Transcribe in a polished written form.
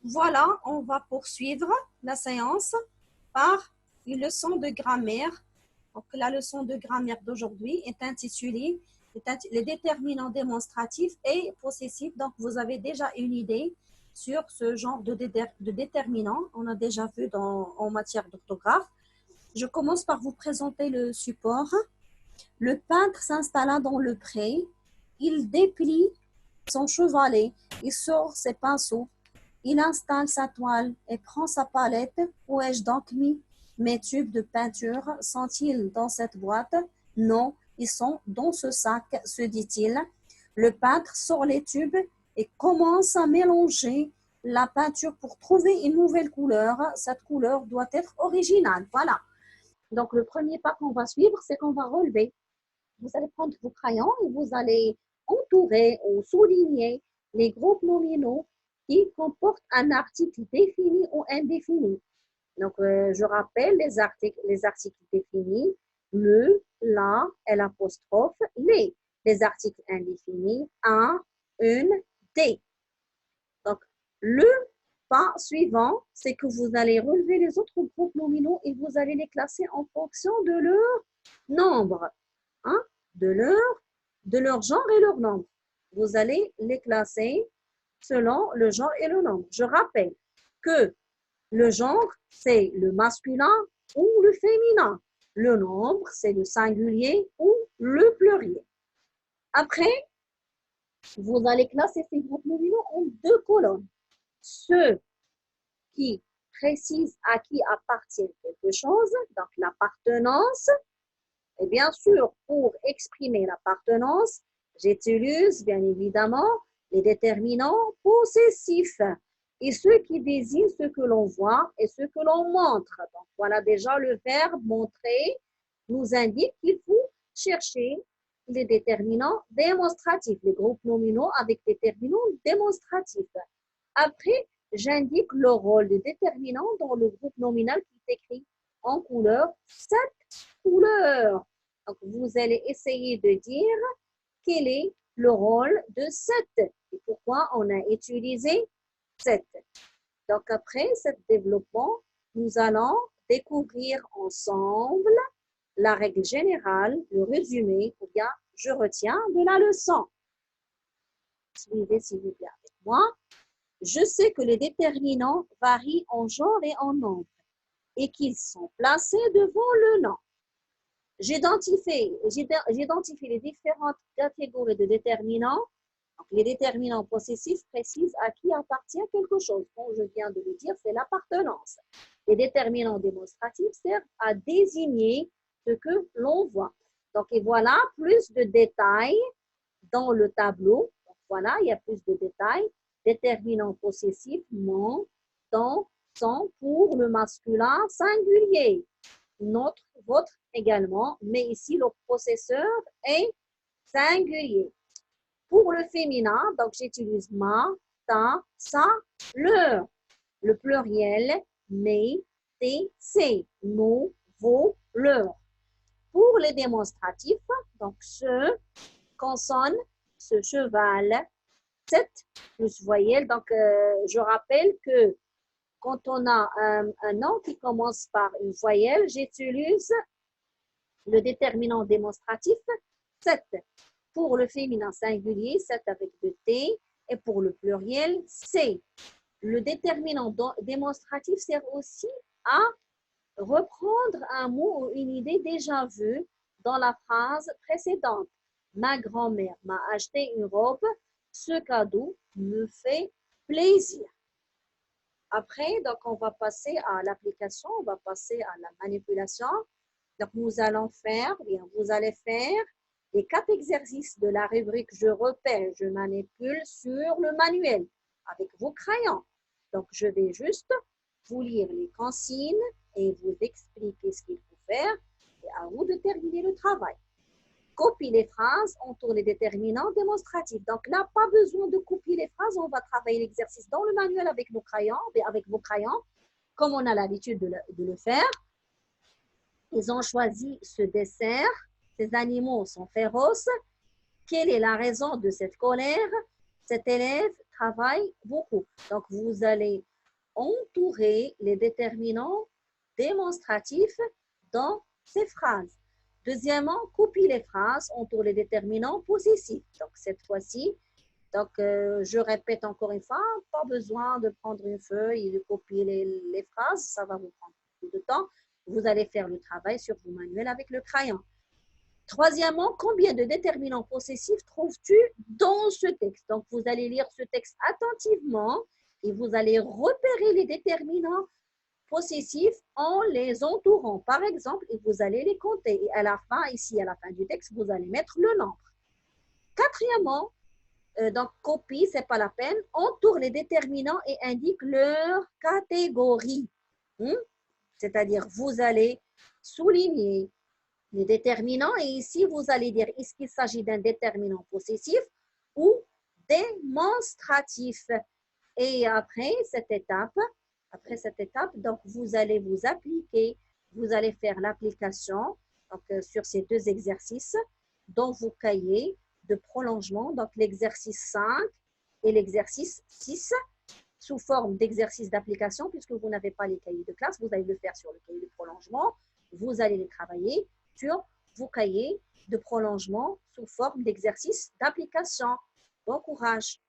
Voilà, on va poursuivre la séance par une leçon de grammaire. Donc, la leçon de grammaire d'aujourd'hui est intitulée les déterminants démonstratifs et possessifs. Donc, vous avez déjà une idée sur ce genre de déterminants. On a déjà vu en matière d'orthographe. Je commence par vous présenter le support. Le peintre s'installa dans le pré. Il déplie son chevalet. Il sort ses pinceaux. Il installe sa toile et prend sa palette. Où ai-je donc mis mes tubes de peinture? Sont-ils dans cette boîte? Non, ils sont dans ce sac, se dit-il. Le peintre sort les tubes et commence à mélanger la peinture pour trouver une nouvelle couleur. Cette couleur doit être originale. Voilà. Donc, le premier pas qu'on va suivre, c'est qu'on va relever. Vous allez prendre vos crayons et vous allez entourer ou souligner les groupes nominaux qui comportent un article défini ou indéfini. Donc, je rappelle les articles définis, le, la, l'apostrophe, les. Les articles indéfinis, un, une, des. Donc, le pas suivant, c'est que vous allez relever les autres groupes nominaux et vous allez les classer en fonction de leur nombre, hein, de leur genre et leur nombre. Vous allez les classer selon le genre et le nombre. Je rappelle que le genre, c'est le masculin ou le féminin. Le nombre, c'est le singulier ou le pluriel. Après, vous allez classer ces groupes nominaux en deux colonnes. Ceux qui précisent à qui appartient quelque chose, donc l'appartenance. Et bien sûr, pour exprimer l'appartenance, j'utilise bien évidemment les déterminants possessifs et ceux qui désignent ce que l'on voit et ce que l'on montre. Donc voilà, déjà le verbe montrer nous indique qu'il faut chercher les déterminants démonstratifs, les groupes nominaux avec déterminants démonstratifs. Après, j'indique le rôle de déterminant dans le groupe nominal qui est écrit en couleur, cette couleur. Donc, vous allez essayer de dire quel est le rôle de cette et pourquoi on a utilisé cette. Donc, après ce développement, nous allons découvrir ensemble la règle générale, le résumé, ou bien je retiens de la leçon. Suivez s'il vous plaît avec moi. Je sais que les déterminants varient en genre et en nombre et qu'ils sont placés devant le nom. J'identifie les différentes catégories de déterminants. Donc, les déterminants possessifs précisent à qui appartient quelque chose. Comme je viens de le dire, c'est l'appartenance. Les déterminants démonstratifs servent à désigner ce que l'on voit. Donc, et voilà, plus de détails dans le tableau. Donc, voilà, il y a plus de détails. Déterminants possessifs, mon, ton, son pour le masculin singulier. Notre, votre également, mais ici le possesseur est singulier. Pour le féminin, donc j'utilise ma, ta, sa, leur. Le pluriel, mes, tes, ses, nos, vos, leurs. Pour les démonstratifs, donc ce, consonne, ce cheval, cette plus voyelle. Donc, je rappelle que quand on a un nom qui commence par une voyelle, j'utilise le déterminant démonstratif 7. Pour le féminin singulier, 7 avec deux T. Et pour le pluriel, C. Le déterminant démonstratif sert aussi à reprendre un mot ou une idée déjà vue dans la phrase précédente. Ma grand-mère m'a acheté une robe. Ce cadeau me fait plaisir. Après, donc, on va passer à l'application, on va passer à la manipulation. Donc, nous allons faire, bien, vous allez faire les 4 exercices de la rubrique Je repère, je manipule sur le manuel avec vos crayons. Donc, je vais juste vous lire les consignes et vous expliquer ce qu'il faut faire et à vous de terminer le travail. Copie les phrases autour des déterminants démonstratifs. Donc là, pas besoin de copier les phrases. On va travailler l'exercice dans le manuel avec nos crayons, avec vos crayons, comme on a l'habitude de le faire. Ils ont choisi ce dessert. Ces animaux sont féroces. Quelle est la raison de cette colère? Cet élève travaille beaucoup. Donc, vous allez entourer les déterminants démonstratifs dans ces phrases. Deuxièmement, copie les phrases, entoure les déterminants possessifs. Donc, cette fois-ci, je répète encore une fois, pas besoin de prendre une feuille et de copier les phrases, ça va vous prendre beaucoup de temps. Vous allez faire le travail sur vos manuels avec le crayon. Troisièmement, combien de déterminants possessifs trouves-tu dans ce texte? Donc, vous allez lire ce texte attentivement et vous allez repérer les déterminants possessifs en les entourant, par exemple, et vous allez les compter. Et à la fin, ici, à la fin du texte, vous allez mettre le nombre. Quatrièmement, donc copie, c'est pas la peine, entoure les déterminants et indique leur catégorie. C'est-à-dire, vous allez souligner les déterminants et ici, vous allez dire est-ce qu'il s'agit d'un déterminant possessif ou démonstratif. Et après cette étape, donc vous allez vous appliquer, vous allez faire l'application sur ces deux exercices dans vos cahiers de prolongement, donc l'exercice 5 et l'exercice 6, sous forme d'exercice d'application, puisque vous n'avez pas les cahiers de classe, vous allez le faire sur le cahier de prolongement, vous allez les travailler sur vos cahiers de prolongement sous forme d'exercice d'application. Bon courage!